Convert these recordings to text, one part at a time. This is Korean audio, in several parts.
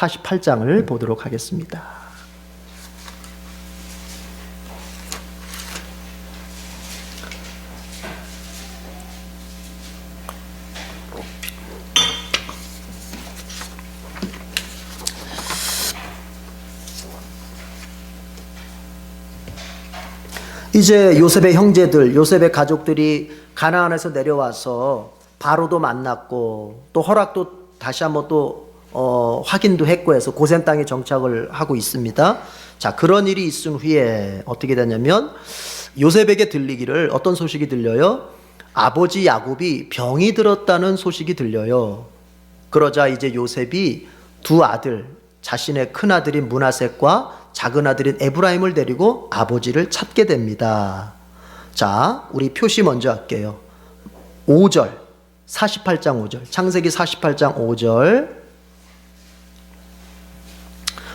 48장을 보도록 하겠습니다. 이제 요셉의 형제들, 요셉의 가족들이 가나안에서 내려와서 바로도 만났고 또 허락도 다시 한번 또 확인도 했고 해서 고센 땅에 정착을 하고 있습니다. 자, 그런 일이 있은 후에 어떻게 되냐면 요셉에게 들리기를 어떤 소식이 들려요? 아버지 야곱이 병이 들었다는 소식이 들려요. 그러자 이제 요셉이 두 아들, 자신의 큰 아들인 므낫셋과 작은 아들인 에브라임을 데리고 아버지를 찾게 됩니다. 자, 우리 표시 먼저 할게요. 5절, 48장 5절, 창세기 48장 5절,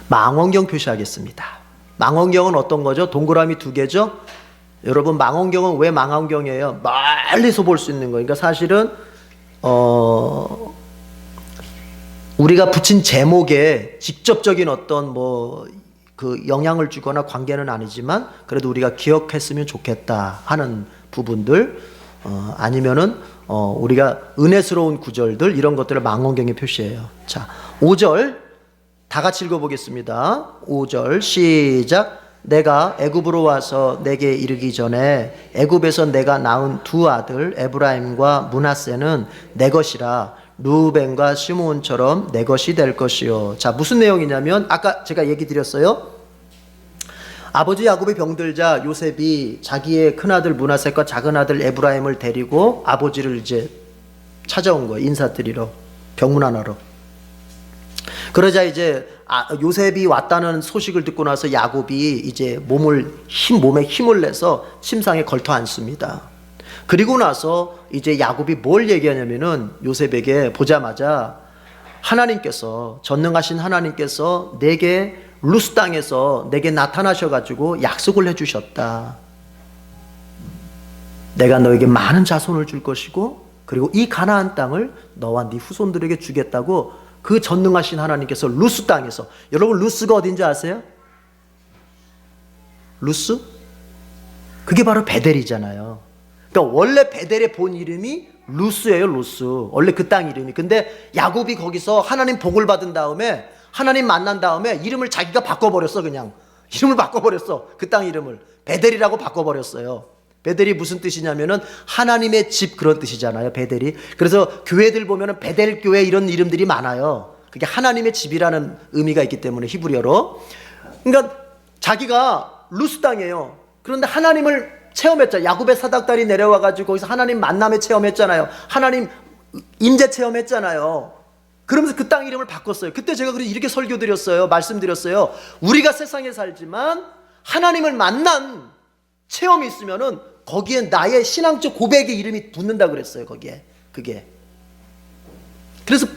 망원경 표시하겠습니다. 망원경은 어떤 거죠? 동그라미 두 개죠? 여러분, 망원경은 왜 망원경이에요? 멀리서 볼 수 있는 거예요. 그러니까 사실은 우리가 붙인 제목에 직접적인 어떤 그 영향을 주거나 관계는 아니지만 그래도 우리가 기억했으면 좋겠다 하는 부분들, 아니면은 우리가 은혜스러운 구절들, 이런 것들을 망원경에 표시해요. 자, 5절 다 같이 읽어보겠습니다. 5절 시작. 내가 애굽으로 와서 내게 이르기 전에 애굽에서 내가 낳은 두 아들 에브라임과 므낫셋은 내 것이라. 루벤과 시므온처럼 내 것이 될 것이요. 자, 무슨 내용이냐면 아까 제가 얘기 드렸어요. 아버지 야곱이 병들자 요셉이 자기의 큰아들 므낫셋과 작은 아들 에브라임을 데리고 아버지를 이제 찾아온 거예요. 인사드리러, 병문안하러. 그러자 이제 요셉이 왔다는 소식을 듣고 나서 야곱이 이제 몸에 힘을 내서 침상에 걸터 앉습니다. 그리고 나서 이제 야곱이 뭘 얘기하냐면은 요셉에게 보자마자 하나님께서, 전능하신 하나님께서 내게 루스 땅에서 내게 나타나셔가지고 약속을 해주셨다. 내가 너에게 많은 자손을 줄 것이고 그리고 이 가나안 땅을 너와 네 후손들에게 주겠다고 그 전능하신 하나님께서 루스 땅에서, 여러분 루스가 어딘지 아세요? 루스? 그게 바로 베델이잖아요. 그러니까 원래 베델의 본 이름이 루스예요. 루스. 원래 그 땅 이름이. 근데 야곱이 거기서 하나님 복을 받은 다음에, 하나님 만난 다음에 이름을 자기가 바꿔버렸어. 그냥 이름을 바꿔버렸어. 그 땅 이름을 베델이라고 바꿔버렸어요. 베델이 무슨 뜻이냐면은 하나님의 집, 그런 뜻이잖아요. 베델이. 그래서 교회들 보면은 베델 교회 이런 이름들이 많아요. 그게 하나님의 집이라는 의미가 있기 때문에, 히브리어로. 그러니까 자기가 루스 땅이에요. 그런데 하나님을 체험했죠. 야곱의 사닥다리 내려와가지고 거기서 하나님 만남에 체험했잖아요. 하나님 임재 체험했잖아요. 그러면서 그 땅 이름을 바꿨어요. 그때 제가 이렇게 설교드렸어요. 말씀드렸어요. 우리가 세상에 살지만 하나님을 만난 체험이 있으면은 거기에 나의 신앙적 고백의 이름이 붙는다 그랬어요. 거기에. 그게. 그래서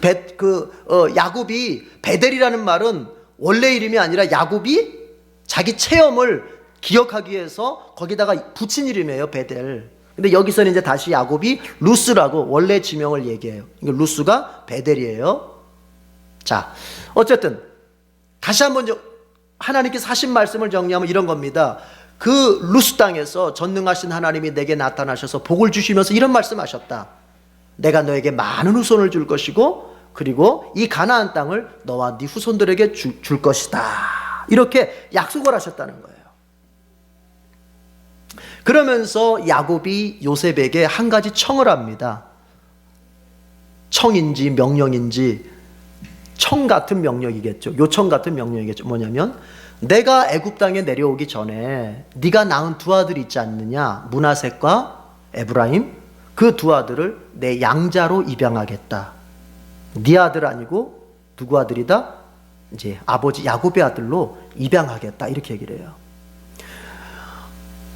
야곱이 베델이라는 말은 원래 이름이 아니라 야곱이 자기 체험을 기억하기 위해서 거기다가 붙인 이름이에요. 베델. 근데 여기서는 이제 다시 야곱이 루스라고 원래 지명을 얘기해요. 그러니까 루스가 베델이에요. 자, 어쨌든 다시 한번 하나님께서 하신 말씀을 정리하면 이런 겁니다. 그 루스 땅에서 전능하신 하나님이 내게 나타나셔서 복을 주시면서 이런 말씀하셨다. 내가 너에게 많은 후손을 줄 것이고 그리고 이 가나안 땅을 너와 네 후손들에게 줄 것이다. 이렇게 약속을 하셨다는 거예요. 그러면서 야곱이 요셉에게 한 가지 청을 합니다. 청인지 명령인지, 청 같은 명령이겠죠. 요청 같은 명령이겠죠. 뭐냐면 내가 애굽 땅에 내려오기 전에 네가 낳은 두 아들이 있지 않느냐, 므낫셋과 에브라임, 그 두 아들을 내 양자로 입양하겠다. 네 아들 아니고 누구 아들이다? 이제 아버지 야곱의 아들로 입양하겠다. 이렇게 얘기를 해요.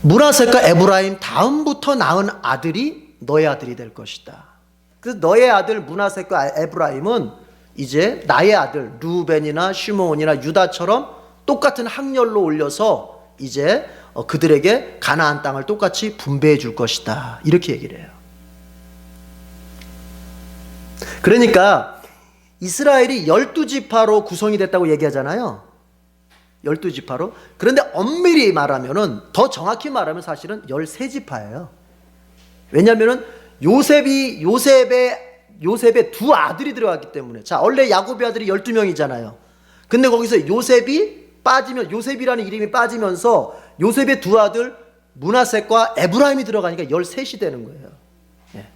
므낫셋과 에브라임 다음부터 낳은 아들이 너의 아들이 될 것이다. 그래서 너의 아들 므낫셋과 에브라임은 이제 나의 아들 루벤이나 시므온이나 유다처럼 똑같은 학렬로 올려서 이제 그들에게 가나안 땅을 똑같이 분배해 줄 것이다. 이렇게 얘기를 해요. 그러니까 이스라엘이 12지파로 구성이 됐다고 얘기하잖아요. 12지파로. 그런데 엄밀히 말하면은, 더 정확히 말하면 사실은 13지파예요. 왜냐면은 요셉의 두 아들이 들어갔기 때문에. 자, 원래 야곱의 아들이 12명이잖아요. 근데 거기서 요셉이 빠지면, 요셉이라는 이름이 빠지면서 요셉의 두 아들 므낫셋과 에브라임이 들어가니까 13이 되는 거예요. 예.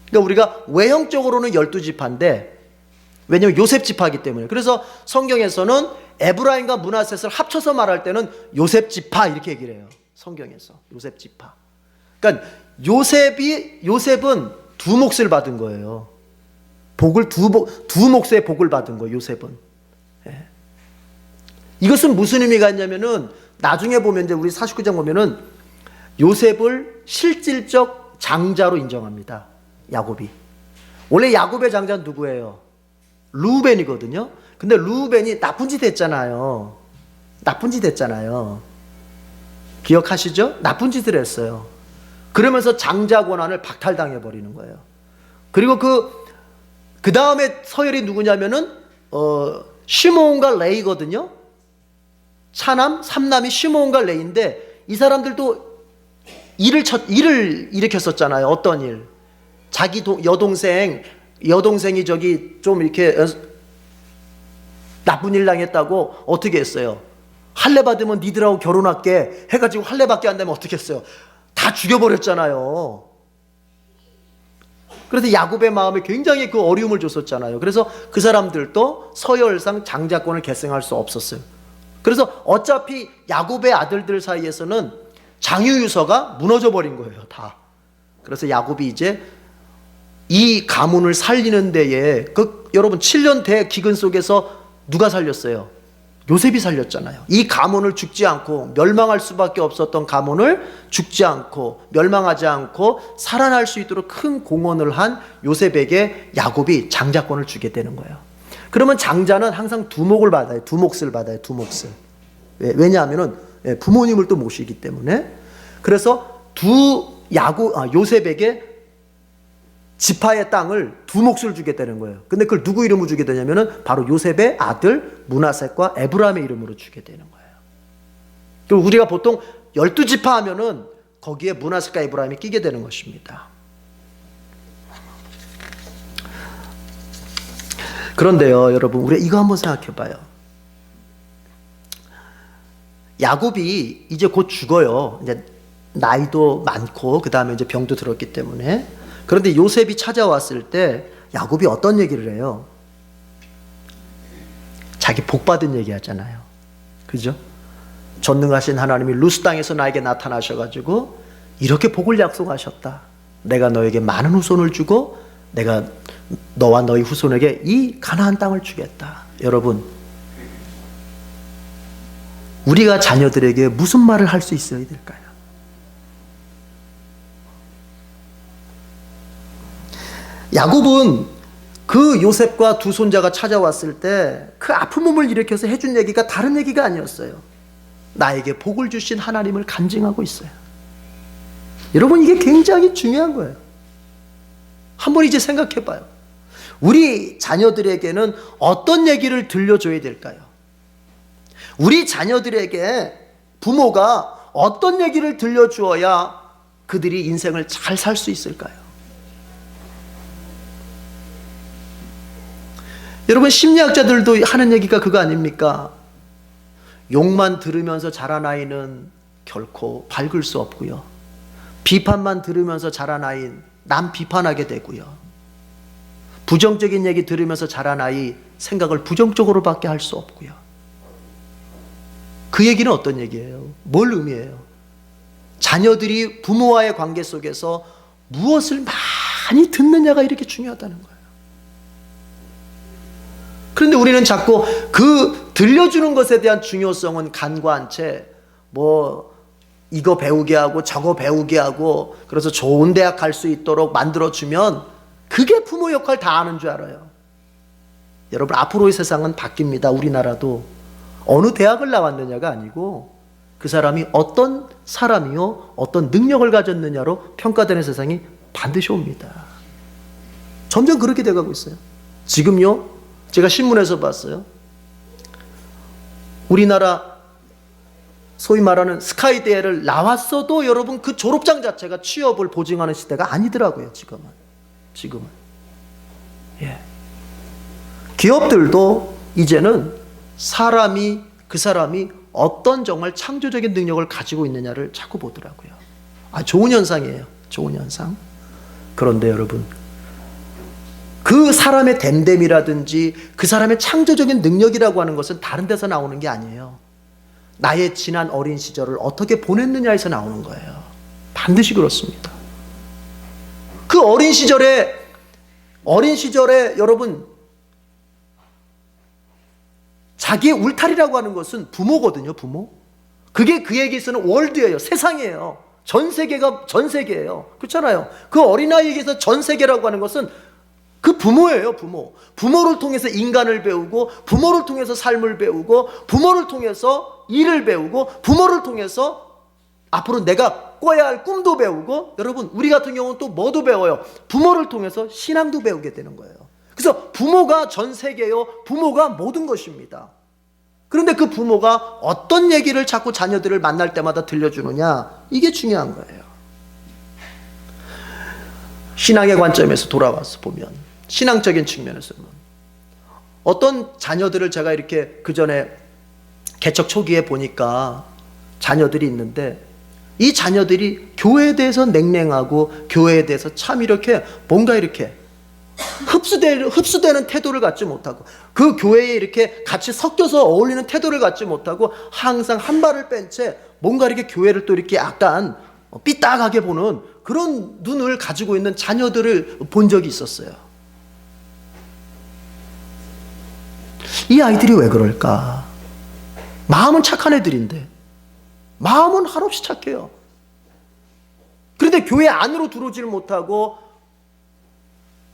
그러니까 우리가 외형적으로는 12지파인데, 왜냐면 요셉 지파이기 때문에. 그래서 성경에서는 에브라임과 므낫셋을 합쳐서 말할 때는 요셉 지파 이렇게 얘기를 해요. 성경에서 요셉 지파. 그러니까 요셉은 두 몫을 받은 거예요. 복을 두 몫의 복을 받은 거예요. 요셉은. 예. 이것은 무슨 의미가 있냐면은 나중에 보면 이제 우리 49장 보면은 요셉을 실질적 장자로 인정합니다. 야곱이. 원래 야곱의 장자는 누구예요? 르우벤이거든요. 근데 르우벤이 나쁜 짓 했잖아요. 나쁜 짓 했잖아요. 기억하시죠? 나쁜 짓을 했어요. 그러면서 장자 권한을 박탈당해 버리는 거예요. 그리고 그 다음에 서열이 누구냐면은 시므온과 레이거든요. 차남, 삼남이 시므온과 레이인데 이 사람들도 일을 일으켰었잖아요. 어떤 일? 자기 여동생이 저기 좀 이렇게 나쁜 일 당했다고 어떻게 했어요? 할례 받으면 니들하고 결혼할게 해가지고 할례 받게 안 되면 어떻게 했어요? 다 죽여버렸잖아요. 그래서 야곱의 마음에 굉장히 그 어려움을 줬었잖아요. 그래서 그 사람들도 서열상 장자권을 계승할 수 없었어요. 그래서 어차피 야곱의 아들들 사이에서는 장유유서가 무너져 버린 거예요. 다. 그래서 야곱이 이제 이 가문을 살리는 데에 여러분 7년 대기근 속에서 누가 살렸어요? 요셉이 살렸잖아요. 이 가문을 죽지 않고 멸망할 수밖에 없었던 가문을 죽지 않고 멸망하지 않고 살아날 수 있도록 큰 공헌을 한 요셉에게 야곱이 장자권을 주게 되는 거예요. 그러면 장자는 항상 두 몫을 받아요. 두 몫을 받아요. 두 몫을. 왜냐하면 부모님을 또 모시기 때문에. 그래서 요셉에게 지파의 땅을 두 몫을 주게 되는 거예요. 근데 그걸 누구 이름으로 주게 되냐면은 바로 요셉의 아들 므낫셋과 에브라임의 이름으로 주게 되는 거예요. 그리고 우리가 보통 12지파 하면은 거기에 므낫셋과 에브라임이 끼게 되는 것입니다. 그런데요, 여러분, 우리 이거 한번 생각해 봐요. 야곱이 이제 곧 죽어요. 이제 나이도 많고 그다음에 이제 병도 들었기 때문에. 그런데 요셉이 찾아왔을 때 야곱이 어떤 얘기를 해요? 자기 복 받은 얘기 하잖아요. 그죠? 전능하신 하나님이 루스 땅에서 나에게 나타나셔가지고 이렇게 복을 약속하셨다. 내가 너에게 많은 후손을 주고 내가 너와 너희 후손에게 이 가나안 땅을 주겠다. 여러분, 우리가 자녀들에게 무슨 말을 할 수 있어야 될까요? 야곱은 그 요셉과 두 손자가 찾아왔을 때 그 아픈 몸을 일으켜서 해준 얘기가 다른 얘기가 아니었어요. 나에게 복을 주신 하나님을 간증하고 있어요. 여러분, 이게 굉장히 중요한 거예요. 한번 이제 생각해 봐요. 우리 자녀들에게는 어떤 얘기를 들려줘야 될까요? 우리 자녀들에게 부모가 어떤 얘기를 들려주어야 그들이 인생을 잘 살 수 있을까요? 여러분, 심리학자들도 하는 얘기가 그거 아닙니까? 욕만 들으면서 자란 아이는 결코 밝을 수 없고요. 비판만 들으면서 자란 아이는 남 비판하게 되고요. 부정적인 얘기 들으면서 자란 아이 생각을 부정적으로밖에 할 수 없고요. 그 얘기는 어떤 얘기예요? 뭘 의미해요? 자녀들이 부모와의 관계 속에서 무엇을 많이 듣느냐가 이렇게 중요하다는 거예요. 그런데 우리는 자꾸 그 들려주는 것에 대한 중요성은 간과한 채 이거 배우게 하고 저거 배우게 하고 그래서 좋은 대학 갈 수 있도록 만들어주면 그게 부모 역할 다 하는 줄 알아요. 여러분, 앞으로의 세상은 바뀝니다. 우리나라도 어느 대학을 나왔느냐가 아니고 그 사람이 어떤 사람이요 어떤 능력을 가졌느냐로 평가되는 세상이 반드시 옵니다. 점점 그렇게 돼가고 있어요. 지금요, 제가 신문에서 봤어요. 우리나라 소위 말하는 스카이대를 나왔어도 여러분 그 졸업장 자체가 취업을 보증하는 시대가 아니더라고요. 지금은. 예. 기업들도 이제는 그 사람이 어떤 정말 창조적인 능력을 가지고 있느냐를 자꾸 보더라고요. 좋은 현상이에요. 좋은 현상. 그런데 여러분, 그 사람의 댐댐이라든지 그 사람의 창조적인 능력이라고 하는 것은 다른 데서 나오는 게 아니에요. 나의 지난 어린 시절을 어떻게 보냈느냐에서 나오는 거예요. 반드시 그렇습니다. 그 어린 시절에 여러분, 자기의 울타리라고 하는 것은 부모거든요. 부모. 그게 그에게 있어서는 월드예요. 세상이에요. 전 세계예요. 그렇잖아요. 그 어린아이에게서 전 세계라고 하는 것은 그 부모예요. 부모를 통해서 인간을 배우고, 부모를 통해서 삶을 배우고, 부모를 통해서 일을 배우고, 부모를 통해서 앞으로 내가 꿔야 할 꿈도 배우고, 여러분 우리 같은 경우는 또 뭐도 배워요? 부모를 통해서 신앙도 배우게 되는 거예요. 그래서 부모가 전 세계요, 부모가 모든 것입니다. 그런데 그 부모가 어떤 얘기를 자꾸 자녀들을 만날 때마다 들려주느냐, 이게 중요한 거예요. 신앙의 관점에서 돌아와서 보면, 신앙적인 측면에서는 어떤 자녀들을 제가 이렇게 그 전에 개척 초기에 보니까 자녀들이 있는데, 이 자녀들이 교회에 대해서 냉랭하고 교회에 대해서 참 이렇게 뭔가 이렇게 흡수되는 태도를 갖지 못하고, 그 교회에 이렇게 같이 섞여서 어울리는 태도를 갖지 못하고, 항상 한 발을 뺀 채 뭔가 이렇게 교회를 또 이렇게 약간 삐딱하게 보는 그런 눈을 가지고 있는 자녀들을 본 적이 있었어요. 이 아이들이 왜 그럴까? 마음은 착한 애들인데, 마음은 한없이 착해요. 그런데 교회 안으로 들어오지를 못하고,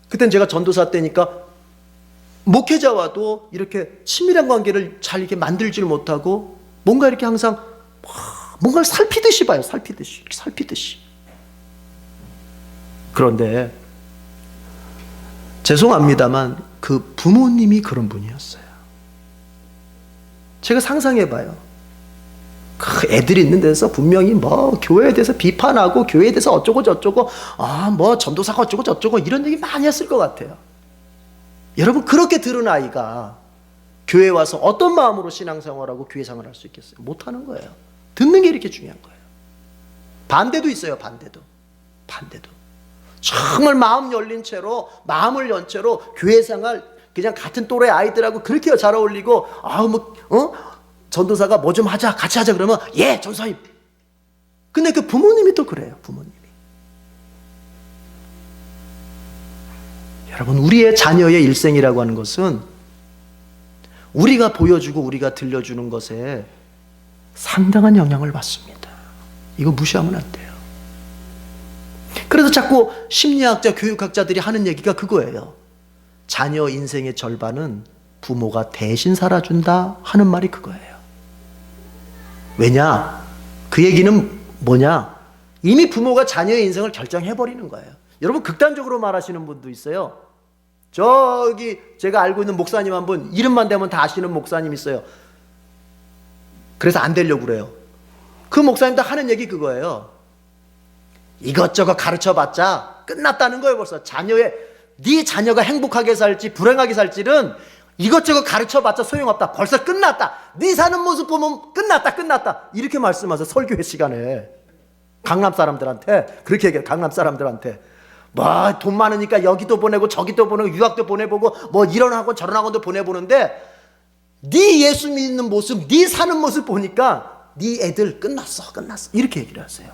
그땐 제가 전도사 때니까 목회자와도 이렇게 친밀한 관계를 잘 이렇게 만들지를 못하고, 뭔가 이렇게 항상 뭔가를 살피듯이 봐요. 살피듯이. 그런데 죄송합니다만 그 부모님이 그런 분이었어요. 제가 상상해봐요. 그 애들이 있는 데서 분명히 뭐 교회에 대해서 비판하고, 교회에 대해서 어쩌고 저쩌고, 뭐 전도사가 어쩌고 저쩌고 이런 얘기 많이 했을 것 같아요. 여러분, 그렇게 들은 아이가 교회에 와서 어떤 마음으로 신앙생활하고 교회생활을 할 수 있겠어요? 못하는 거예요. 듣는 게 이렇게 중요한 거예요. 반대도 있어요. 반대도. 정말 마음을 연 채로 교회생활, 그냥 같은 또래 아이들하고 그렇게 잘 어울리고, 전도사가 뭐 좀 하자, 같이 하자 그러면, 예, 전사님. 근데 그 부모님이 또 그래요. 부모님이. 여러분, 우리의 자녀의 일생이라고 하는 것은 우리가 보여주고 우리가 들려주는 것에 상당한 영향을 받습니다. 이거 무시하면 안 돼요. 그래서 자꾸 심리학자, 교육학자들이 하는 얘기가 그거예요. 자녀 인생의 절반은 부모가 대신 살아준다 하는 말이 그거예요. 왜냐? 그 얘기는 뭐냐? 이미 부모가 자녀의 인생을 결정해버리는 거예요. 여러분, 극단적으로 말하시는 분도 있어요. 저기 제가 알고 있는 목사님 한 분, 이름만 대면 다 아시는 목사님 있어요. 그래서 안 되려고 그래요. 그 목사님도 하는 얘기 그거예요. 이것저것 가르쳐봤자 끝났다는 거예요. 벌써 네 자녀가 행복하게 살지 불행하게 살지는 이것저것 가르쳐봤자 소용없다. 벌써 끝났다. 네 사는 모습 보면 끝났다. 이렇게 말씀하세요. 설교회 시간에 강남 사람들한테 그렇게 얘기해요. 강남 사람들한테 뭐 돈 많으니까 여기도 보내고 저기도 보내고 유학도 보내보고 뭐 이런 학원 저런 학원도 보내보는데, 네 예수 믿는 모습, 네 사는 모습 보니까 네 애들 끝났어 이렇게 얘기를 하세요.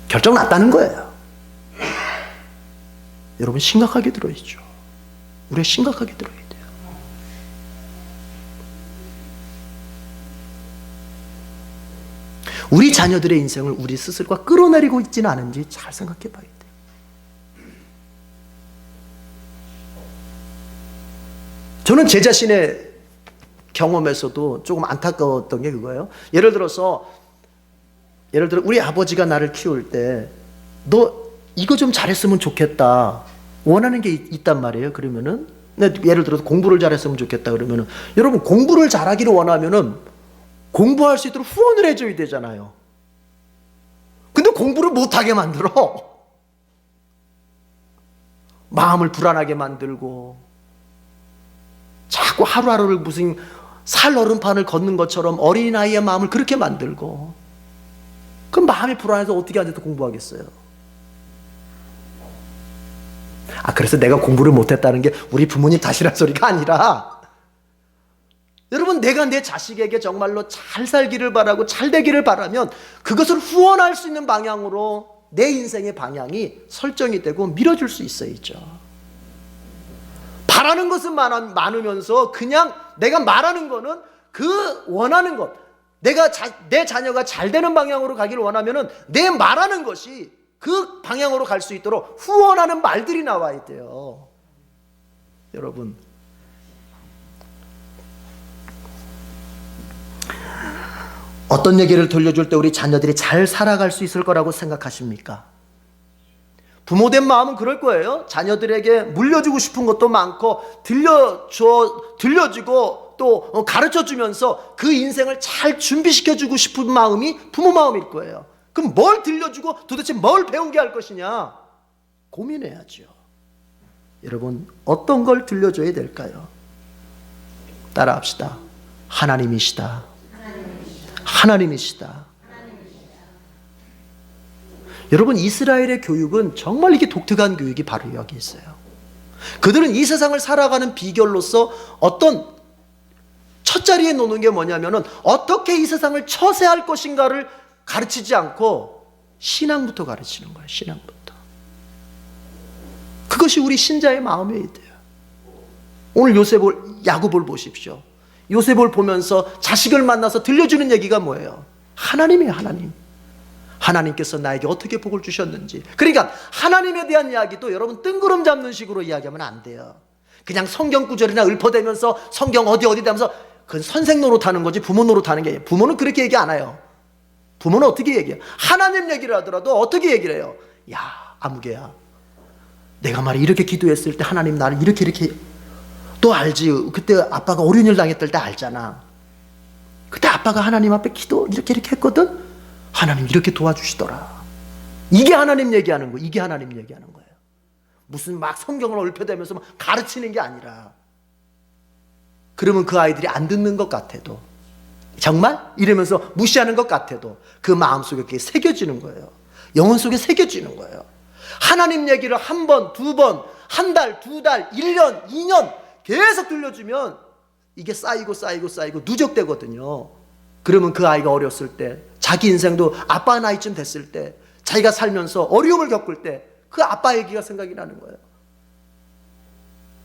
결정 났다는 거예요. 여러분, 심각하게 들어야죠. 우리가 심각하게 들어야 돼요. 우리 자녀들의 인생을 우리 스스로가 끌어내리고 있지는 않은지 잘 생각해 봐야 돼요. 저는 제 자신의 경험에서도 조금 안타까웠던 게 그거예요. 예를 들어 우리 아버지가 나를 키울 때 너 이거 좀 잘했으면 좋겠다. 원하는 게 있단 말이에요. 그러면은 예를 들어서 공부를 잘했으면 좋겠다 그러면은 여러분 공부를 잘하기를 원하면은 공부할 수 있도록 후원을 해줘야 되잖아요. 근데 공부를 못하게 만들어. 마음을 불안하게 만들고 자꾸 하루하루를 무슨 살얼음판을 걷는 것처럼 어린아이의 마음을 그렇게 만들고, 그럼 마음이 불안해서 어떻게 앉아서 공부하겠어요? 그래서 내가 공부를 못했다는 게 우리 부모님 탓이란 소리가 아니라, 여러분 내가 내 자식에게 정말로 잘 살기를 바라고 잘 되기를 바라면 그것을 후원할 수 있는 방향으로 내 인생의 방향이 설정이 되고 밀어줄 수 있어야죠. 바라는 것은 많으면서 그냥 내가 말하는 거는 그 원하는 것, 내 자녀가 잘 되는 방향으로 가기를 원하면은 내 말하는 것이 그 방향으로 갈 수 있도록 후원하는 말들이 나와야 돼요. 여러분, 어떤 얘기를 들려줄 때 우리 자녀들이 잘 살아갈 수 있을 거라고 생각하십니까? 부모된 마음은 그럴 거예요. 자녀들에게 물려주고 싶은 것도 많고 들려주고 또 가르쳐주면서 그 인생을 잘 준비시켜주고 싶은 마음이 부모 마음일 거예요. 그럼 뭘 들려주고 도대체 뭘 배우게 할 것이냐 고민해야죠. 여러분, 어떤 걸 들려줘야 될까요? 따라합시다. 하나님이시다. 하나님이시다. 여러분, 이스라엘의 교육은 정말 이게 독특한 교육이 바로 여기 있어요. 그들은 이 세상을 살아가는 비결로서 어떤 첫 자리에 놓는 게 뭐냐면은 어떻게 이 세상을 처세할 것인가를 가르치지 않고 신앙부터 가르치는 거예요. 신앙부터. 그것이 우리 신자의 마음이어야 돼요. 오늘 야곱을 보십시오. 요셉을 보면서 자식을 만나서 들려주는 얘기가 뭐예요? 하나님이에요. 하나님. 하나님께서 나에게 어떻게 복을 주셨는지. 그러니까 하나님에 대한 이야기도 여러분 뜬구름 잡는 식으로 이야기하면 안 돼요. 그냥 성경 구절이나 읊어대면서 성경 어디 하면서 그건 선생 노릇하는 거지 부모 노릇하는 게 아니에요. 부모는 그렇게 얘기 안 해요. 부모는 어떻게 얘기해요? 하나님 얘기를 하더라도 어떻게 얘기를 해요? 야, 아무개야, 내가 말이야 이렇게 기도했을 때 하나님 나를 이렇게 너 알지? 그때 아빠가 어려운 일 당했을 때 알잖아. 그때 아빠가 하나님 앞에 기도 이렇게 했거든? 하나님 이렇게 도와주시더라. 이게 하나님 얘기하는 거예요. 이게 하나님 얘기하는 거예요. 무슨 막 성경을 읊어대면서 막 가르치는 게 아니라. 그러면 그 아이들이 안 듣는 것 같아도, 정말? 이러면서 무시하는 것 같아도 그 마음속에 그게 새겨지는 거예요. 영혼 속에 새겨지는 거예요. 하나님 얘기를 한 번, 두 번, 한 달, 두 달, 1년, 2년 계속 들려주면 이게 쌓이고 누적되거든요. 그러면 그 아이가 어렸을 때, 자기 인생도 아빠 나이쯤 됐을 때, 자기가 살면서 어려움을 겪을 때 그 아빠 얘기가 생각이 나는 거예요.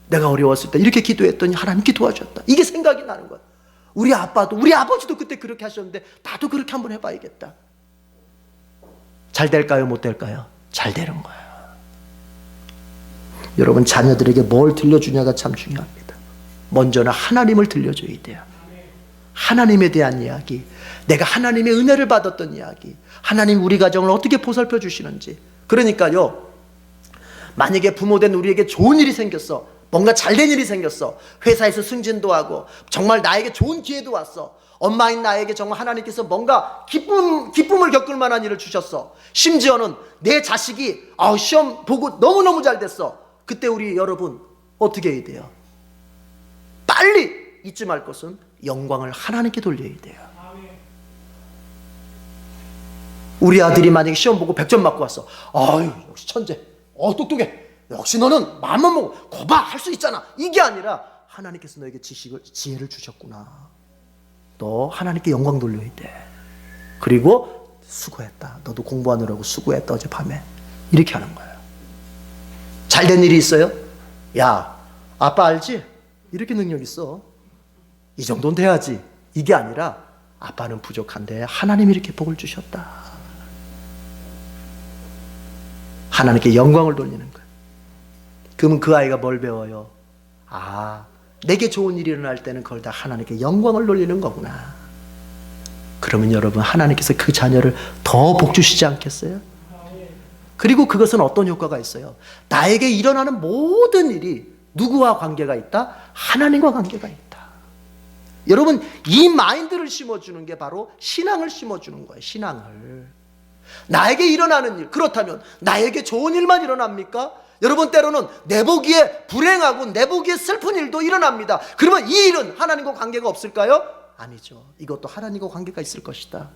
내가 어려웠을 때 이렇게 기도했더니 하나님께 도와줬다. 이게 생각이 나는 거예요. 우리 아빠도, 우리 아버지도 그때 그렇게 하셨는데 나도 그렇게 한번 해봐야겠다. 잘 될까요? 못 될까요? 잘 되는 거예요. 여러분, 자녀들에게 뭘 들려주냐가 참 중요합니다. 먼저는 하나님을 들려줘야 돼요. 하나님에 대한 이야기, 내가 하나님의 은혜를 받았던 이야기, 하나님 우리 가정을 어떻게 보살펴 주시는지. 그러니까요, 만약에 부모된 우리에게 좋은 일이 생겼어, 뭔가 잘된 일이 생겼어, 회사에서 승진도 하고 정말 나에게 좋은 기회도 왔어, 엄마인 나에게 정말 하나님께서 뭔가 기쁨을 겪을 만한 일을 주셨어, 심지어는 내 자식이 시험 보고 너무너무 잘 됐어. 그때 우리 여러분 어떻게 해야 돼요? 빨리 잊지 말 것은 영광을 하나님께 돌려야 돼요. 우리 아들이 만약에 시험 보고 100점 맞고 왔어. 아유, 역시 천재. 똑똑해. 역시 너는 마음만 먹고 거봐, 할 수 있잖아. 이게 아니라 하나님께서 너에게 지혜를 주셨구나. 너 하나님께 영광 돌려야 돼. 그리고 수고했다. 너도 공부하느라고 수고했다 어젯밤에. 이렇게 하는 거예요. 잘된 일이 있어요? 야, 아빠 알지? 이렇게 능력 있어. 이 정도는 돼야지. 이게 아니라 아빠는 부족한데 하나님이 이렇게 복을 주셨다. 하나님께 영광을 돌리는 거예요. 그러면 그 아이가 뭘 배워요? 내게 좋은 일이 일어날 때는 그걸 다 하나님께 영광을 돌리는 거구나. 그러면 여러분, 하나님께서 그 자녀를 더 복 주시지 않겠어요? 그리고 그것은 어떤 효과가 있어요? 나에게 일어나는 모든 일이 누구와 관계가 있다? 하나님과 관계가 있다. 여러분, 이 마인드를 심어주는 게 바로 신앙을 심어주는 거예요. 신앙을. 나에게 일어나는 일, 그렇다면 나에게 좋은 일만 일어납니까? 여러분, 때로는 내 보기에 불행하고 내 보기에 슬픈 일도 일어납니다. 그러면 이 일은 하나님과 관계가 없을까요? 아니죠. 이것도 하나님과 관계가 있을 것이다.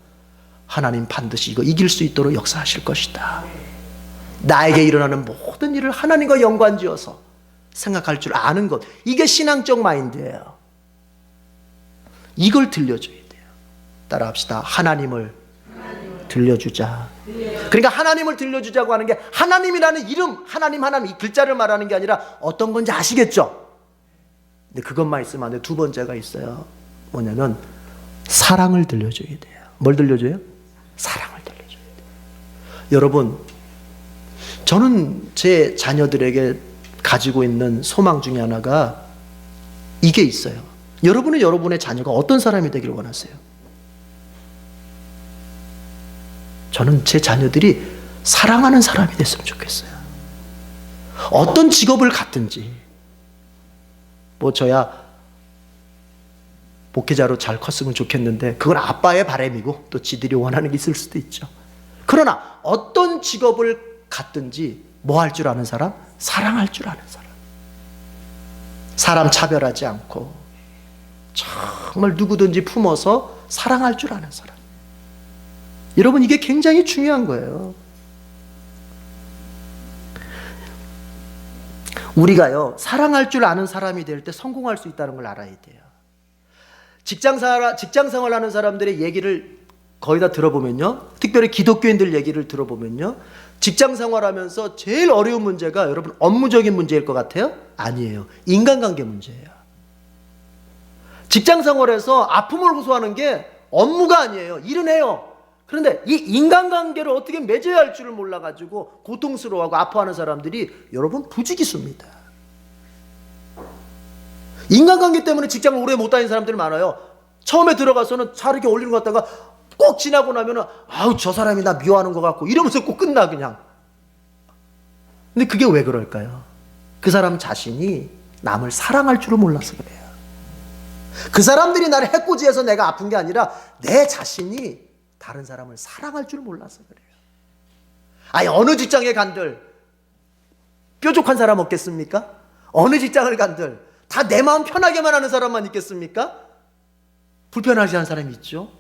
하나님 반드시 이거 이길 수 있도록 역사하실 것이다. 나에게 일어나는 모든 일을 하나님과 연관지어서 생각할 줄 아는 것, 이게 신앙적 마인드예요. 이걸 들려줘야 돼요. 따라합시다. 하나님을 들려주자. 그러니까 하나님을 들려주자고 하는 게 하나님이라는 이름, 하나님 이 글자를 말하는 게 아니라 어떤 건지 아시겠죠? 근데 그것만 있으면 안 돼요. 두 번째가 있어요. 뭐냐면 사랑을 들려줘야 돼요. 뭘 들려줘요? 사랑을 들려줘야 돼요. 여러분, 저는 제 자녀들에게 가지고 있는 소망 중에 하나가 이게 있어요. 여러분은 여러분의 자녀가 어떤 사람이 되기를 원하세요? 저는 제 자녀들이 사랑하는 사람이 됐으면 좋겠어요. 어떤 직업을 갖든지, 뭐 저야 목회자로 잘 컸으면 좋겠는데 그건 아빠의 바람이고 또 지들이 원하는 게 있을 수도 있죠. 그러나 어떤 직업을 갖든지 뭐 할 줄 아는 사람? 사랑할 줄 아는 사람. 사람 차별하지 않고 정말 누구든지 품어서 사랑할 줄 아는 사람. 여러분, 이게 굉장히 중요한 거예요. 우리가요, 사랑할 줄 아는 사람이 될 때 성공할 수 있다는 걸 알아야 돼요. 직장 생활하는 사람들의 얘기를 거의 다 들어보면요, 특별히 기독교인들 얘기를 들어보면요, 직장 생활하면서 제일 어려운 문제가 여러분 업무적인 문제일 것 같아요? 아니에요. 인간관계 문제예요. 직장 생활에서 아픔을 호소하는 게 업무가 아니에요. 일은 해요. 그런데 이 인간관계를 어떻게 맺어야 할 줄을 몰라가지고 고통스러워하고 아파하는 사람들이 여러분 부지기수입니다. 인간관계 때문에 직장을 오래 못 다니는 사람들이 많아요. 처음에 들어가서는 잘 이렇게 올리는 것 같다가 꼭 지나고 나면은 아우 저 사람이 나 미워하는 것 같고 이러면서 꼭 끝나 그냥. 근데 그게 왜 그럴까요? 그 사람 자신이 남을 사랑할 줄을 몰라서 그래요. 그 사람들이 나를 해코지해서 내가 아픈 게 아니라 내 자신이 다른 사람을 사랑할 줄 몰라서 그래요. 아니, 어느 직장에 간들 뾰족한 사람 없겠습니까? 어느 직장을 간들 다 내 마음 편하게만 하는 사람만 있겠습니까? 불편하지 않은 사람이 있죠.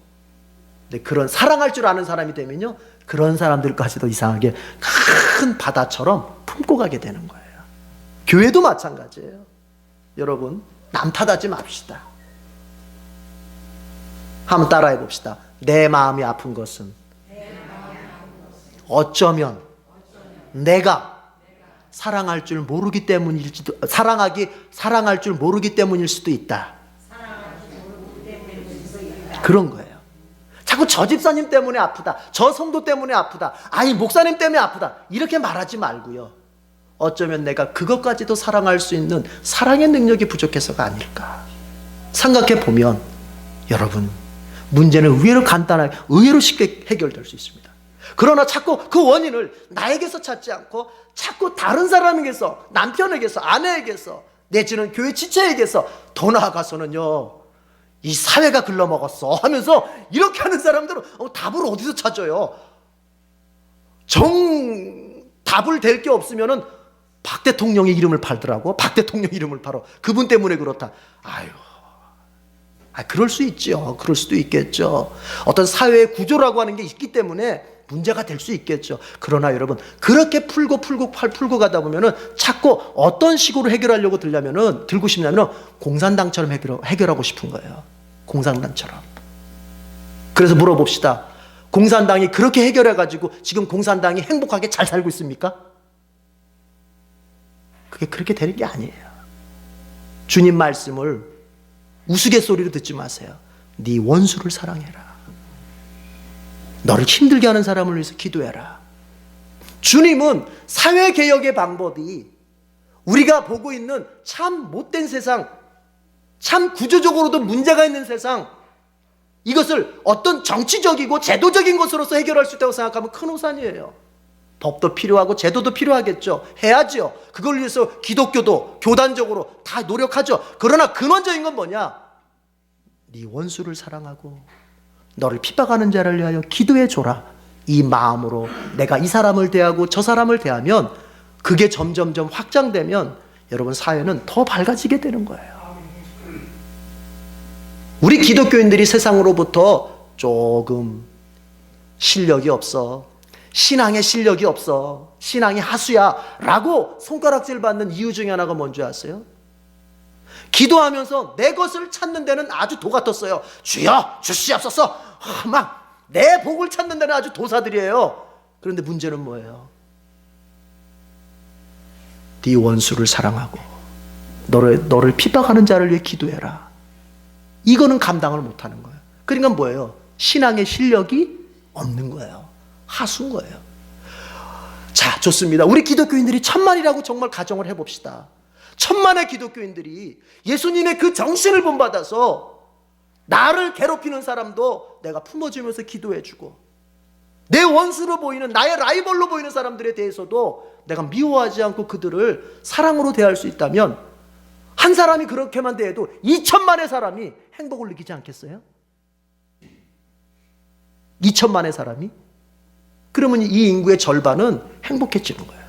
근데 그런 사랑할 줄 아는 사람이 되면요, 그런 사람들까지도 이상하게 큰 바다처럼 품고 가게 되는 거예요. 교회도 마찬가지예요. 여러분, 남 탓하지 맙시다. 한번 따라해 봅시다. 내 마음이 아픈 것은 어쩌면 내가 사랑할 줄 모르기 때문일지도, 사랑할 줄 모르기 때문일 수도 있다. 그런 거예요. 자꾸 저 집사님 때문에 아프다, 저 성도 때문에 아프다, 아니 목사님 때문에 아프다, 이렇게 말하지 말고요, 어쩌면 내가 그것까지도 사랑할 수 있는 사랑의 능력이 부족해서가 아닐까 생각해 보면 여러분, 문제는 의외로 간단하게, 의외로 쉽게 해결될 수 있습니다. 그러나 자꾸 그 원인을 나에게서 찾지 않고 자꾸 다른 사람에게서, 남편에게서, 아내에게서, 내지는 교회 지체에게서, 더 나아가서는요, 이 사회가 글러먹었어 하면서 이렇게 하는 사람들은 답을 어디서 찾아요? 답을 될 게 없으면은 박 대통령의 이름을 팔더라고. 박 대통령 이름을 팔어. 그분 때문에 그렇다. 아유, 그럴 수 있죠. 그럴 수도 있겠죠. 어떤 사회의 구조라고 하는 게 있기 때문에 문제가 될 수 있겠죠. 그러나 여러분, 그렇게 풀고 가다 보면은 자꾸 어떤 식으로 해결하려고 들고 싶냐면은 공산당처럼 해결하고 싶은 거예요. 공산당처럼. 그래서 물어봅시다. 공산당이 그렇게 해결해가지고 지금 공산당이 행복하게 잘 살고 있습니까? 그게 그렇게 되는 게 아니에요. 주님 말씀을 우스갯소리로 듣지 마세요. 네 원수를 사랑해라. 너를 힘들게 하는 사람을 위해서 기도해라. 주님은 사회개혁의 방법이 우리가 보고 있는 참 못된 세상, 참 구조적으로도 문제가 있는 세상, 이것을 어떤 정치적이고 제도적인 것으로서 해결할 수 있다고 생각하면 큰 오산이에요. 법도 필요하고 제도도 필요하겠죠. 해야죠. 그걸 위해서 기독교도 교단적으로 다 노력하죠. 그러나 근원적인 건 뭐냐? 네 원수를 사랑하고 너를 핍박하는 자를 위하여 기도해 줘라. 이 마음으로 내가 이 사람을 대하고 저 사람을 대하면 그게 점점점 확장되면 여러분 사회는 더 밝아지게 되는 거예요. 우리 기독교인들이 세상으로부터 조금 실력이 없어, 신앙의 실력이 없어, 신앙이 하수야 라고 손가락질 받는 이유 중에 하나가 뭔지 아세요? 기도하면서 내 것을 찾는 데는 아주 도 같았어요. 주여 주시옵소서. 막 내 복을 찾는 데는 아주 도사들이에요. 그런데 문제는 뭐예요? 네 원수를 사랑하고 너를 핍박하는 자를 위해 기도해라. 이거는 감당을 못하는 거예요. 그러니까 뭐예요? 신앙의 실력이 없는 거예요. 하수인 거예요. 자, 좋습니다. 우리 기독교인들이 천만이라고 정말 가정을 해봅시다. 천만의 기독교인들이 예수님의 그 정신을 본받아서 나를 괴롭히는 사람도 내가 품어주면서 기도해주고, 내 원수로 보이는, 나의 라이벌로 보이는 사람들에 대해서도 내가 미워하지 않고 그들을 사랑으로 대할 수 있다면, 한 사람이 그렇게만 대해도 2천만의 사람이 행복을 느끼지 않겠어요? 2천만의 사람이? 그러면 이 인구의 절반은 행복해지는 거예요.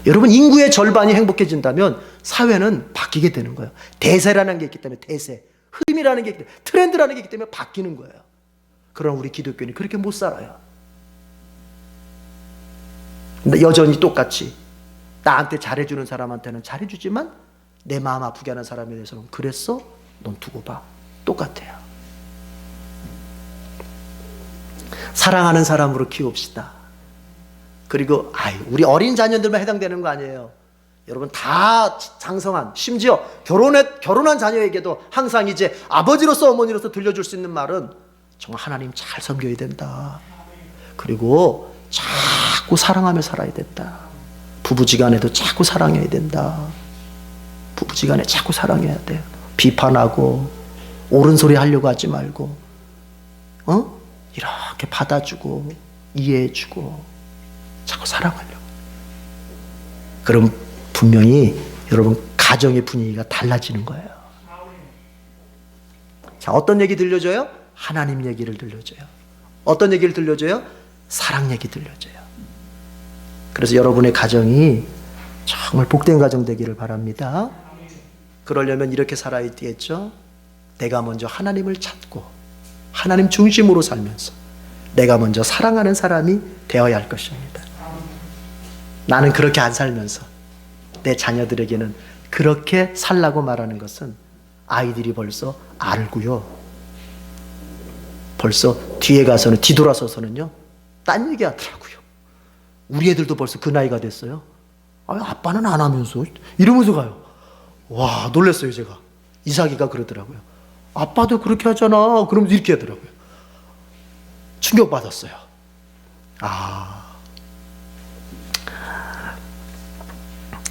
여러분, 인구의 절반이 행복해진다면 사회는 바뀌게 되는 거예요. 대세라는 게 있기 때문에, 대세, 흐름이라는 게 있기 때문에, 트렌드라는 게 있기 때문에 바뀌는 거예요. 그러나 우리 기독교인이 그렇게 못 살아요. 근데 여전히 똑같이 나한테 잘해주는 사람한테는 잘해주지만 내 마음 아프게 하는 사람에 대해서는 그랬어? 넌 두고 봐. 똑같아요. 사랑하는 사람으로 키웁시다. 그리고 우리 어린 자녀들만 해당되는 거 아니에요. 여러분 다 장성한, 심지어 결혼한 자녀에게도 항상 이제 아버지로서 어머니로서 들려줄 수 있는 말은 정말 하나님 잘 섬겨야 된다. 그리고 자꾸 사랑하며 살아야 된다. 부부지간에도 자꾸 사랑해야 된다. 부부지간에 자꾸 사랑해야 돼요. 비판하고 옳은 소리 하려고 하지 말고, 이렇게 받아주고 이해해주고 자꾸 사랑하려고. 그럼 분명히 여러분 가정의 분위기가 달라지는 거예요. 자, 어떤 얘기 들려줘요? 하나님 얘기를 들려줘요. 어떤 얘기를 들려줘요? 사랑 얘기 들려줘요. 그래서 여러분의 가정이 정말 복된 가정 되기를 바랍니다. 그러려면 이렇게 살아야 되겠죠. 내가 먼저 하나님을 찾고 하나님 중심으로 살면서 내가 먼저 사랑하는 사람이 되어야 할 것입니다. 나는 그렇게 안 살면서 내 자녀들에게는 그렇게 살라고 말하는 것은 아이들이 벌써 알고요. 벌써 뒤에 가서는, 뒤돌아서서는요, 딴 얘기 하더라고요. 우리 애들도 벌써 그 나이가 됐어요. 아빠는 안 하면서 이러면서 가요. 와, 놀랐어요. 제가 이삭이가 그러더라고요. 아빠도 그렇게 하잖아. 그러면서 이렇게 하더라고요. 충격받았어요.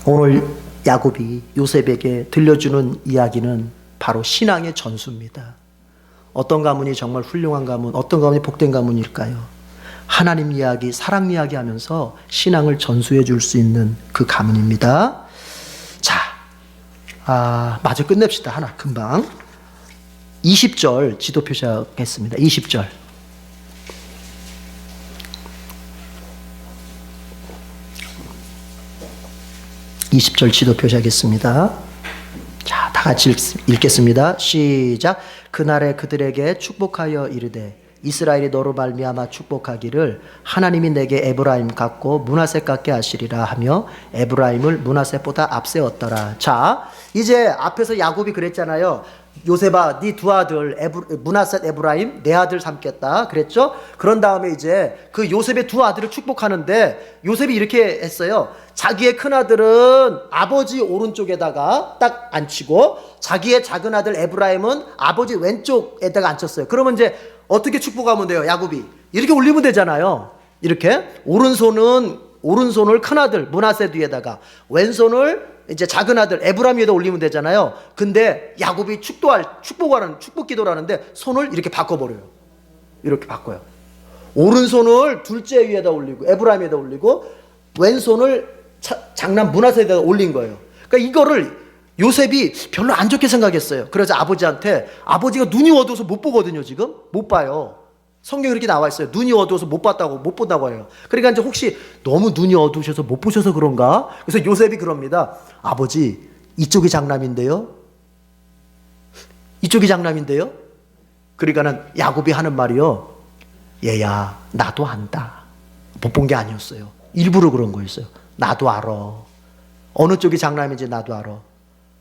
오늘 야곱이 요셉에게 들려주는 이야기는 바로 신앙의 전수입니다. 어떤 가문이 정말 훌륭한 가문, 어떤 가문이 복된 가문일까요? 하나님 이야기, 사랑 이야기 하면서 신앙을 전수해 줄 수 있는 그 가문입니다. 자, 마저 끝냅시다. 하나 금방 20절 지도 표시하겠습니다. 20절. 지도 표시하겠습니다. 자, 다 같이 읽겠습니다. 시작. 그날에 그들에게 축복하여 이르되 이스라엘이 너로 말미암아 축복하기를 하나님이 내게 에브라임 같고 므낫세 같게 하시리라 하며 에브라임을 므낫세보다 앞세웠더라. 자, 이제 앞에서 야곱이 그랬잖아요. 요셉아, 네 두 아들 므낫세, 에브라임 내 아들 삼겠다 그랬죠. 그런 다음에 이제 그 요셉의 두 아들을 축복하는데 요셉이 이렇게 했어요. 자기의 큰 아들은 아버지 오른쪽에다가 딱 앉히고 자기의 작은 아들 에브라임은 아버지 왼쪽에다가 앉혔어요. 그러면 이제 어떻게 축복하면 돼요? 야곱이 이렇게 올리면 되잖아요. 이렇게 오른손을 큰 아들 므낫세 뒤에다가, 왼손을 이제 작은 아들 에브라임 위에다 올리면 되잖아요. 근데 야곱이 축복 기도를 하는데 손을 이렇게 바꿔버려요. 이렇게 바꿔요. 오른손을 둘째 위에다 올리고 에브라임에다 올리고 왼손을 장남 므낫세에다 올린 거예요. 그러니까 이거를 요셉이 별로 안 좋게 생각했어요. 그래서 아버지한테, 아버지가 눈이 어두워서 못 보거든요. 지금 못 봐요. 성경에 그렇게 나와 있어요. 눈이 어두워서 못 본다고 해요. 그러니까 이제 혹시 너무 눈이 어두우셔서 못 보셔서 그런가? 그래서 요셉이 그럽니다. 아버지, 이쪽이 장남인데요. 이쪽이 장남인데요. 그러니까는 야곱이 하는 말이요. 얘야, 나도 안다. 못 본 게 아니었어요. 일부러 그런 거였어요. 나도 알아. 어느 쪽이 장남인지 나도 알아.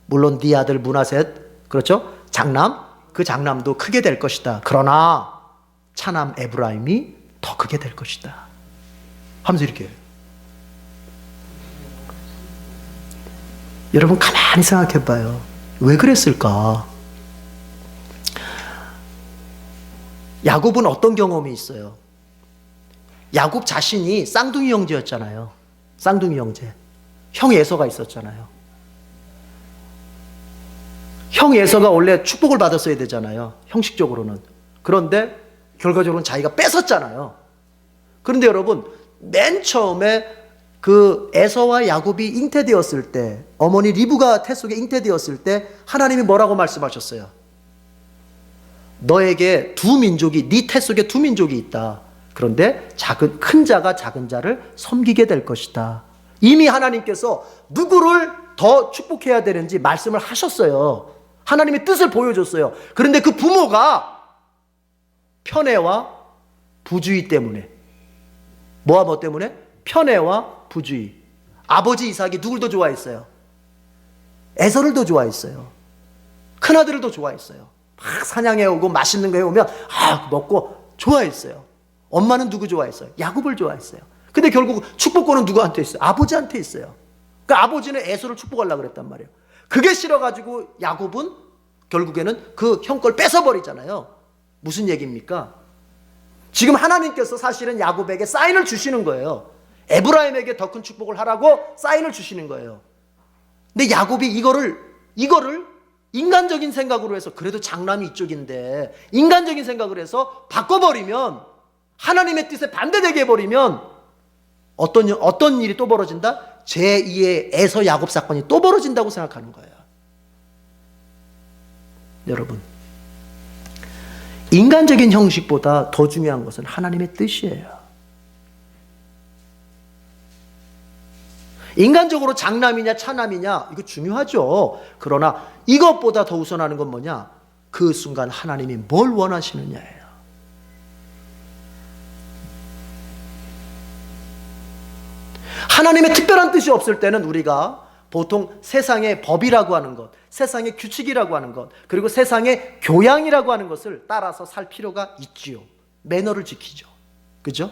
물론 네 아들 므낫셋, 그렇죠? 장남, 그 장남도 크게 될 것이다. 그러나 차남 에브라임이 더 크게 될 것이다 하면서 이렇게. 여러분 가만히 생각해 봐요. 왜 그랬을까? 야곱은 어떤 경험이 있어요? 야곱 자신이 쌍둥이 형제였잖아요. 쌍둥이 형제. 형 에서가 있었잖아요. 형 에서가 원래 축복을 받았어야 되잖아요. 형식적으로는. 그런데 결과적으로는 자기가 뺏었잖아요. 그런데 여러분, 맨 처음에 그 에서와 야곱이 잉태되었을 때, 어머니 리브가 태 속에 잉태되었을 때 하나님이 뭐라고 말씀하셨어요? 너에게 두 민족이, 네 태 속에 두 민족이 있다. 그런데 큰 자가 작은 자를 섬기게 될 것이다. 이미 하나님께서 누구를 더 축복해야 되는지 말씀을 하셨어요. 하나님의 뜻을 보여줬어요. 그런데 그 부모가 편애와 부주의 때문에, 뭐와 뭐 때문에? 편애와 부주의. 아버지 이삭이 누굴 더 좋아했어요? 에서를 더 좋아했어요. 큰아들을 더 좋아했어요. 막 사냥해 오고 맛있는 거 해오면 먹고 좋아했어요. 엄마는 누구 좋아했어요? 야곱을 좋아했어요. 근데 결국 축복권은 누구한테 있어요? 아버지한테 있어요. 그러니까 아버지는 에서를 축복하려고 그랬단 말이에요. 그게 싫어가지고 야곱은 결국에는 그 형 걸 뺏어버리잖아요. 무슨 얘기입니까? 지금 하나님께서 사실은 야곱에게 사인을 주시는 거예요. 에브라임에게 더 큰 축복을 하라고 사인을 주시는 거예요. 근데 야곱이 이거를 인간적인 생각으로 해서, 그래도 장남이 이쪽인데 인간적인 생각을 해서 바꿔버리면, 하나님의 뜻에 반대되게 해버리면 어떤 일이 또 벌어진다? 제2의 에서 야곱 사건이 또 벌어진다고 생각하는 거예요. 여러분, 인간적인 형식보다 더 중요한 것은 하나님의 뜻이에요. 인간적으로 장남이냐 차남이냐 이거 중요하죠. 그러나 이것보다 더 우선하는 건 뭐냐? 그 순간 하나님이 뭘 원하시느냐예요. 하나님의 특별한 뜻이 없을 때는 우리가 보통 세상의 법이라고 하는 것, 세상의 규칙이라고 하는 것, 그리고 세상의 교양이라고 하는 것을 따라서 살 필요가 있지요. 매너를 지키죠. 그죠?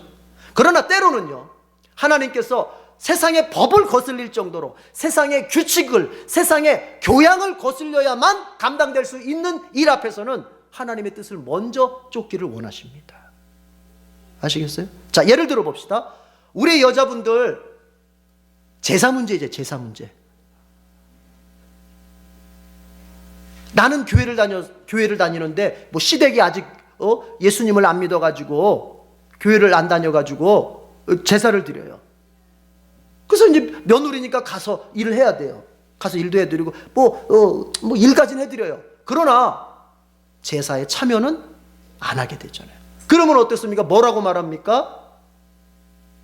그러나 때로는요, 하나님께서 세상의 법을 거슬릴 정도로 세상의 규칙을, 세상의 교양을 거슬려야만 감당될 수 있는 일 앞에서는 하나님의 뜻을 먼저 쫓기를 원하십니다. 아시겠어요? 자, 예를 들어 봅시다. 우리 여자분들 제사 문제죠. 제사 문제. 나는 교회를 다니는데 뭐 시댁이 아직 예수님을 안 믿어가지고 교회를 안 다녀가지고 제사를 드려요. 그래서 이제 며느리니까 가서 일을 해야 돼요. 가서 일도 해드리고 뭐 일까지는 해드려요. 그러나 제사에 참여는 안 하게 되잖아요. 그러면 어떻습니까? 뭐라고 말합니까?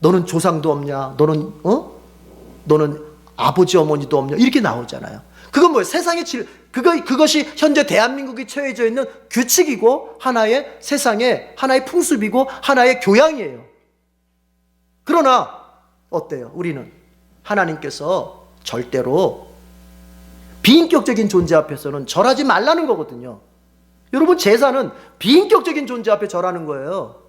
너는 조상도 없냐? 너는 아버지 어머니도 없냐? 이렇게 나오잖아요. 그건 뭐예요? 세상의 그것이 현재 대한민국이 처해져 있는 규칙이고 하나의 세상의 하나의 풍습이고 하나의 교양이에요. 그러나 어때요? 우리는 하나님께서 절대로 비인격적인 존재 앞에서는 절하지 말라는 거거든요. 여러분, 제사는 비인격적인 존재 앞에 절하는 거예요.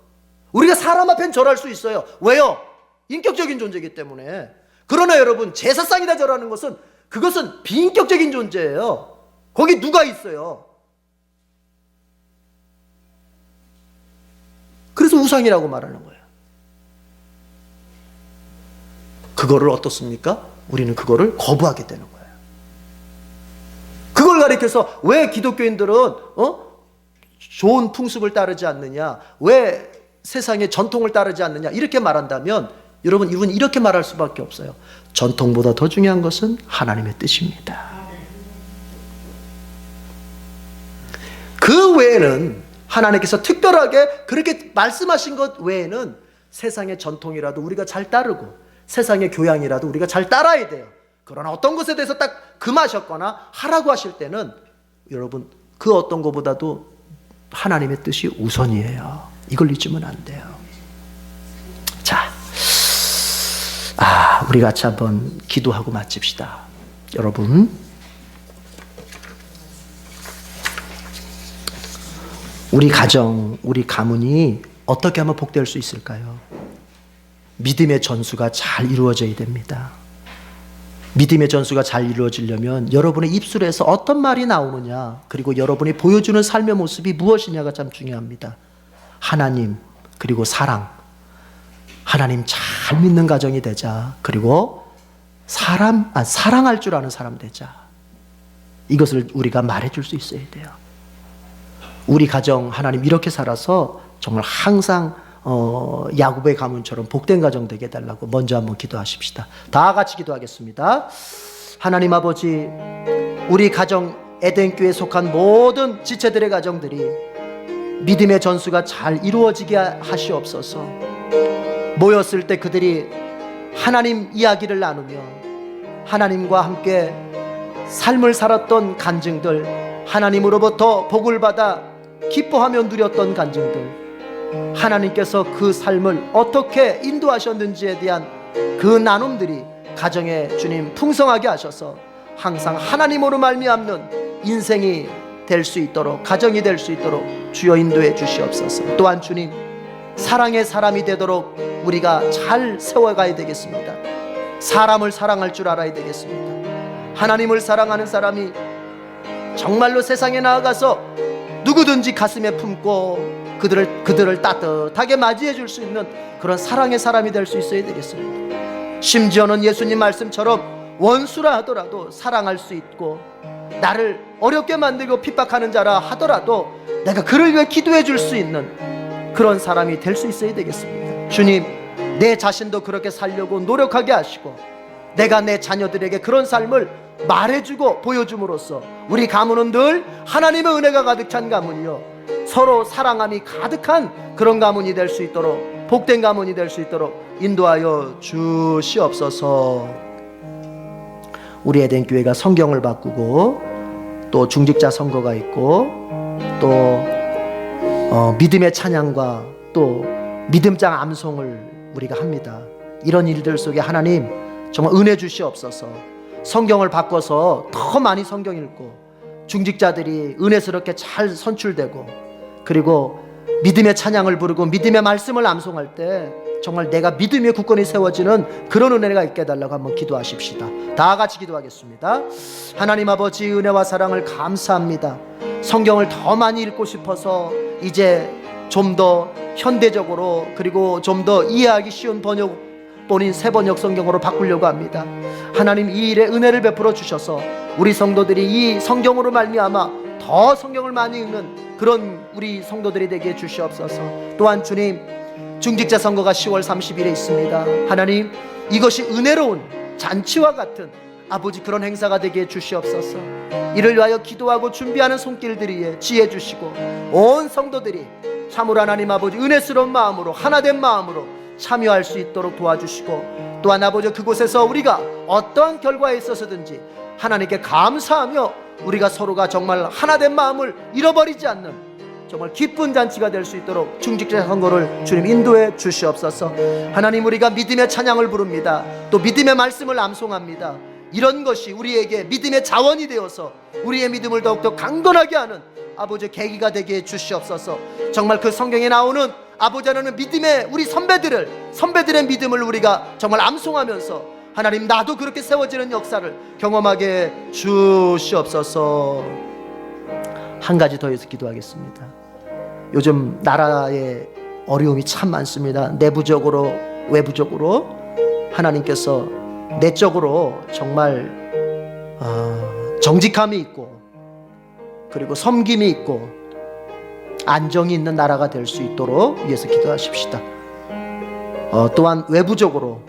우리가 사람 앞엔 절할 수 있어요. 왜요? 인격적인 존재이기 때문에. 그러나 여러분, 제사상이다 절하는 것은 그것은 비인격적인 존재예요. 거기 누가 있어요? 그래서 우상이라고 말하는 거예요. 그거를 어떻습니까? 우리는 그거를 거부하게 되는 거예요. 그걸 가리켜서 왜 기독교인들은 좋은 풍습을 따르지 않느냐? 왜 세상의 전통을 따르지 않느냐 이렇게 말한다면 여러분 이분 이렇게 말할 수밖에 없어요. 전통보다 더 중요한 것은 하나님의 뜻입니다. 그 외에는 하나님께서 특별하게 그렇게 말씀하신 것 외에는 세상의 전통이라도 우리가 잘 따르고 세상의 교양이라도 우리가 잘 따라야 돼요. 그러나 어떤 것에 대해서 딱 금하셨거나 하라고 하실 때는 여러분 그 어떤 것보다도 하나님의 뜻이 우선이에요. 이걸 잊으면 안 돼요. 자, 우리 같이 한번 기도하고 마칩시다. 여러분, 우리 가정, 우리 가문이 어떻게 하면 복될 수 있을까요? 믿음의 전수가 잘 이루어져야 됩니다. 믿음의 전수가 잘 이루어지려면 여러분의 입술에서 어떤 말이 나오느냐, 그리고 여러분이 보여주는 삶의 모습이 무엇이냐가 참 중요합니다. 하나님, 그리고 사랑. 하나님 잘 믿는 가정이 되자. 그리고 사랑할 줄 아는 사람 되자. 이것을 우리가 말해줄 수 있어야 돼요. 우리 가정 하나님 이렇게 살아서 정말 항상 야곱의 가문처럼 복된 가정 되게 해달라고 먼저 한번 기도하십시다. 다 같이 기도하겠습니다. 하나님 아버지, 우리 가정 에덴교회에 속한 모든 지체들의 가정들이 믿음의 전수가 잘 이루어지게 하시옵소서. 모였을 때 그들이 하나님 이야기를 나누며 하나님과 함께 삶을 살았던 간증들, 하나님으로부터 복을 받아 기뻐하며 누렸던 간증들, 하나님께서 그 삶을 어떻게 인도하셨는지에 대한 그 나눔들이 가정에 주님 풍성하게 하셔서 항상 하나님으로 말미암는 인생이 될 수 있도록, 가정이 될 수 있도록 주여 인도해 주시옵소서. 또한 주님, 사랑의 사람이 되도록 우리가 잘 세워가야 되겠습니다. 사람을 사랑할 줄 알아야 되겠습니다. 하나님을 사랑하는 사람이 정말로 세상에 나아가서 누구든지 가슴에 품고 그들을 따뜻하게 맞이해 줄 수 있는 그런 사랑의 사람이 될 수 있어야 되겠습니다. 심지어는 예수님 말씀처럼 원수라 하더라도 사랑할 수 있고, 나를 어렵게 만들고 핍박하는 자라 하더라도 내가 그를 위해 기도해 줄 수 있는 그런 사람이 될 수 있어야 되겠습니다. 주님, 내 자신도 그렇게 살려고 노력하게 하시고 내가 내 자녀들에게 그런 삶을 말해주고 보여줌으로써 우리 가문은 늘 하나님의 은혜가 가득 찬 가문이요, 서로 사랑함이 가득한 그런 가문이 될 수 있도록, 복된 가문이 될 수 있도록 인도하여 주시옵소서. 우리 에덴교회가 성경을 바꾸고 또 중직자 선거가 있고 또 믿음의 찬양과 또 믿음장 암송을 우리가 합니다. 이런 일들 속에 하나님 정말 은혜 주시옵소서. 성경을 바꿔서 더 많이 성경 읽고 중직자들이 은혜스럽게 잘 선출되고, 그리고 믿음의 찬양을 부르고 믿음의 말씀을 암송할 때 정말 내가 믿음의 굳건히 세워지는 그런 은혜가 있게 해달라고 한번 기도하십시다. 다 같이 기도하겠습니다. 하나님 아버지, 은혜와 사랑을 감사합니다. 성경을 더 많이 읽고 싶어서 이제 좀 더 현대적으로, 그리고 좀 더 이해하기 쉬운 번역본인 새번역 성경으로 바꾸려고 합니다. 하나님, 이 일에 은혜를 베풀어 주셔서 우리 성도들이 이 성경으로 말미암아 더 성경을 많이 읽는 그런 우리 성도들이 되게 해 주시옵소서. 또한 주님, 중직자 선거가 10월 30일에 있습니다. 하나님, 이것이 은혜로운 잔치와 같은 아버지 그런 행사가 되게 해 주시옵소서. 이를 위하여 기도하고 준비하는 손길들이 지혜 주시고 온 성도들이 참으로 하나님 아버지 은혜스러운 마음으로, 하나된 마음으로 참여할 수 있도록 도와주시고, 또한 아버지 그곳에서 우리가 어떠한 결과에 있어서든지 하나님께 감사하며 우리가 서로가 정말 하나된 마음을 잃어버리지 않는 정말 기쁜 잔치가 될 수 있도록 중직자 선거를 주님 인도해 주시옵소서. 하나님, 우리가 믿음의 찬양을 부릅니다. 또 믿음의 말씀을 암송합니다. 이런 것이 우리에게 믿음의 자원이 되어서 우리의 믿음을 더욱더 강건하게 하는 아버지 계기가 되게 해 주시옵소서. 정말 그 성경에 나오는 아버지 하나님 믿음의 우리 선배들의 믿음을 우리가 정말 암송하면서 하나님, 나도 그렇게 세워지는 역사를 경험하게 주시옵소서. 한 가지 더 해서 기도하겠습니다. 요즘 나라에 어려움이 참 많습니다. 내부적으로 외부적으로 하나님께서 내적으로 정말 정직함이 있고, 그리고 섬김이 있고, 안정이 있는 나라가 될 수 있도록 위해서 기도하십시다. 또한 외부적으로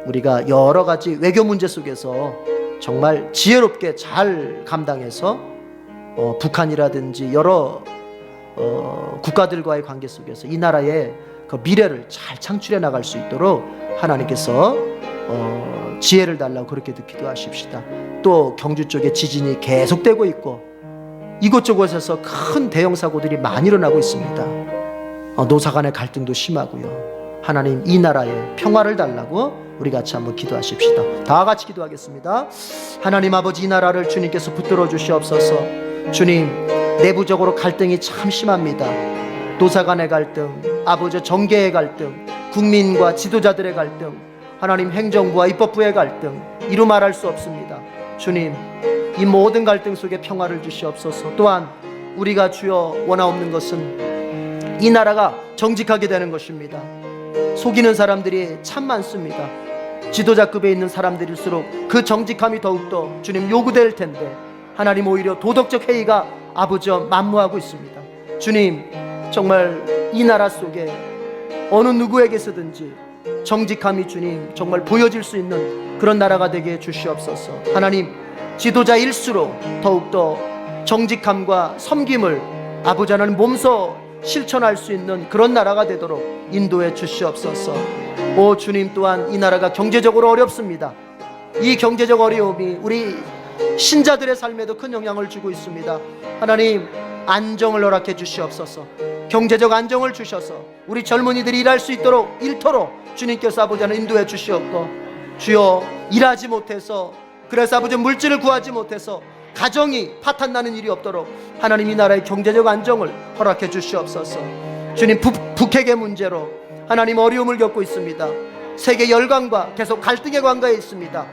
우리가 여러 가지 외교 문제 속에서 정말 지혜롭게 잘 감당해서 북한이라든지 여러 국가들과의 관계 속에서 이 나라의 그 미래를 잘 창출해 나갈 수 있도록 하나님께서 지혜를 달라고 그렇게 기도하십시다. 또 경주 쪽에 지진이 계속되고 있고 이곳저곳에서 큰 대형 사고들이 많이 일어나고 있습니다. 노사 간의 갈등도 심하고요. 하나님 이 나라에 평화를 달라고 우리 같이 한번 기도하십시다. 다 같이 기도하겠습니다. 하나님 아버지, 이 나라를 주님께서 붙들어 주시옵소서. 주님, 내부적으로 갈등이 참 심합니다. 노사 간의 갈등, 아버지 정계의 갈등, 국민과 지도자들의 갈등, 하나님 행정부와 입법부의 갈등, 이루 말할 수 없습니다. 주님, 이 모든 갈등 속에 평화를 주시옵소서. 또한 우리가 주여 원하옵는 것은 이 나라가 정직하게 되는 것입니다. 속이는 사람들이 참 많습니다. 지도자급에 있는 사람들일수록 그 정직함이 더욱더 주님 요구될 텐데 하나님 오히려 도덕적 해이가 아버지와 만무하고 있습니다. 주님, 정말 이 나라 속에 어느 누구에게서든지 정직함이 주님 정말 보여질 수 있는 그런 나라가 되게 해 주시옵소서. 하나님, 지도자일수록 더욱더 정직함과 섬김을 아버지 하나님 몸소 실천할 수 있는 그런 나라가 되도록 인도해 주시옵소서. 오 주님, 또한 이 나라가 경제적으로 어렵습니다. 이 경제적 어려움이 우리 신자들의 삶에도 큰 영향을 주고 있습니다. 하나님, 안정을 허락해 주시옵소서. 경제적 안정을 주셔서 우리 젊은이들이 일할 수 있도록 일터로 주님께서 아버지 하나님 인도해 주시옵고, 주여 일하지 못해서, 그래서 아버지 물질을 구하지 못해서 가정이 파탄나는 일이 없도록 하나님 이 나라의 경제적 안정을 허락해 주시옵소서. 주님, 북핵의 문제로 하나님 어려움을 겪고 있습니다. 세계 열강과 계속 갈등의 관계에 있습니다.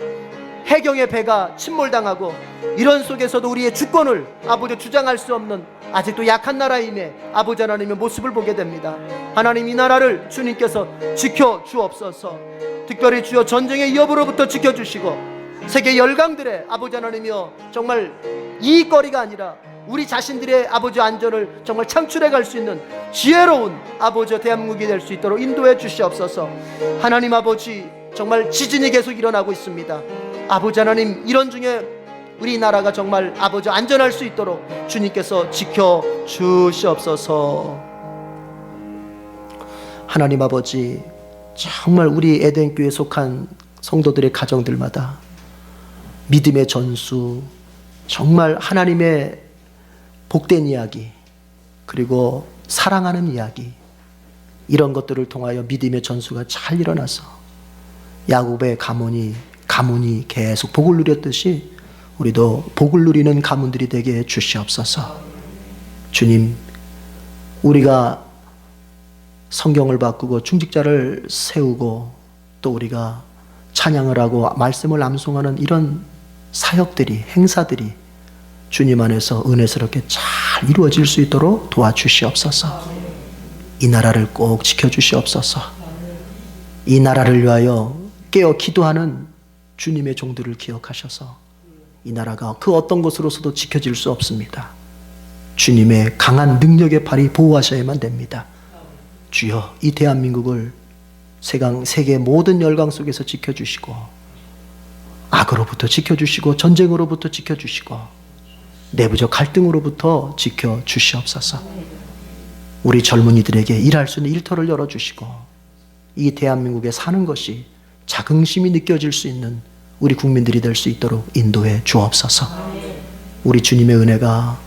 해경의 배가 침몰당하고 이런 속에서도 우리의 주권을 아버지 주장할 수 없는 아직도 약한 나라임에 아버지 하나님의 모습을 보게 됩니다. 하나님, 이 나라를 주님께서 지켜 주옵소서. 특별히 주여 전쟁의 위협으로부터 지켜주시고 세계 열강들의 아버지 하나님이여 정말 이익거리가 아니라 우리 자신들의 아버지 안전을 정말 창출해 갈 수 있는 지혜로운 아버지 대한민국이 될 수 있도록 인도해 주시옵소서. 하나님 아버지, 정말 지진이 계속 일어나고 있습니다. 아버지 하나님, 이런 중에 우리 나라가 정말 아버지 안전할 수 있도록 주님께서 지켜 주시옵소서. 하나님 아버지, 정말 우리 에덴교회에 속한 성도들의 가정들마다 믿음의 전수, 정말 하나님의 복된 이야기, 그리고 사랑하는 이야기, 이런 것들을 통하여 믿음의 전수가 잘 일어나서 야곱의 가문이 계속 복을 누렸듯이 우리도 복을 누리는 가문들이 되게 해 주시옵소서. 주님, 우리가 성경을 바꾸고 중직자를 세우고 또 우리가 찬양을 하고 말씀을 암송하는 이런 사역들이, 행사들이 주님 안에서 은혜스럽게 잘 이루어질 수 있도록 도와주시옵소서. 이 나라를 꼭 지켜주시옵소서. 이 나라를 위하여 깨어 기도하는 주님의 종들을 기억하셔서 이 나라가 그 어떤 것으로서도 지켜질 수 없습니다. 주님의 강한 능력의 발이 보호하셔야만 됩니다. 주여, 이 대한민국을 세계 모든 열강 속에서 지켜주시고, 악으로부터 지켜주시고, 전쟁으로부터 지켜주시고, 내부적 갈등으로부터 지켜주시옵소서. 우리 젊은이들에게 일할 수 있는 일터를 열어주시고, 이 대한민국에 사는 것이 자긍심이 느껴질 수 있는 우리 국민들이 될 수 있도록 인도해 주옵소서. 우리 주님의 은혜가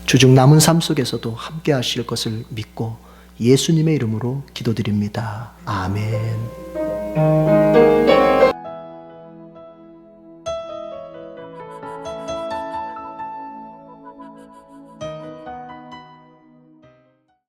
주중 남은 삶 속에서도 함께 하실 것을 믿고 예수님의 이름으로 기도드립니다. 아멘.